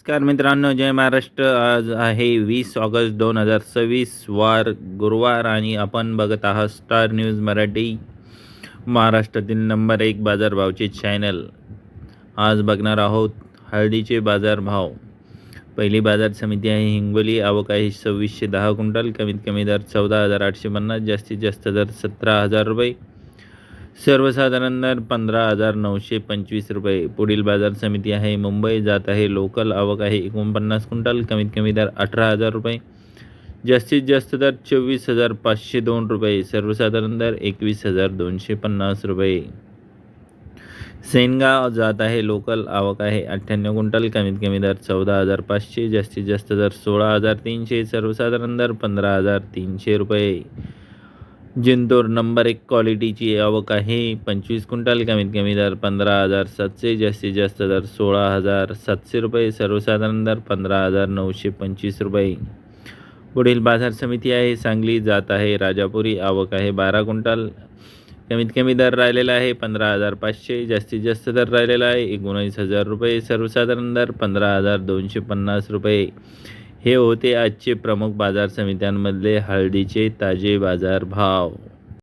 नमस्कार मित्रांनो, जय महाराष्ट्र. आज आहे 20 ऑगस्ट 2026, वार गुरुवार आणि आपण बघत आहात स्टार न्यूज मराठी, महाराष्ट्रातील नंबर 1 बाजारभावचे चॅनल. आज बघणार आहोत हळदीचे बाजारभाव. पहिली बाजार समिती आहे हिंगोली. आवक आहे 2610 क्विंटल. कमीत कमी दर 14,850, जास्तीत जास्त दर 17,000 रुपये. सर्वसाधारण दर 15,925 रुपये. पुढील बाजार समिती आहे मुंबई. जात आहे लोकल. आवक आहे 49 क्विंटल. कमीत कमी दर 18,000 रुपये. जास्तीत जास्त दर 24,502 रुपये. सर्वसाधारण दर 21,250 रुपये. सेनगाव. जात आहे लोकल. आवक आहे 98 क्विंटल. कमीत कमी दर 14,500. जास्तीत जास्त दर 16,300. सर्वसाधारण दर 15,300 रुपये. जिंतूर. नंबर 1 क्वालिटीची आवक आहे 25 क्विंटल. कमीत कमी दर 15,700. जास्तीत जास्त दर 16,700 रुपये. सर्वसाधारण दर 15,925 रुपये. पुढील बाजार समिती आहे सांगली. जात आहे राजापुरी. आवक आहे 12 क्विंटल. कमीत कमी दर राहिलेला आहे 15,500. जास्तीत जास्त दर राहिलेला आहे 19,000 रुपये. सर्वसाधारण दर 15,250 रुपये. हे होते आजचे प्रमुख बाजार समित्यांमधले हळदीचे ताजे बाजारभाव.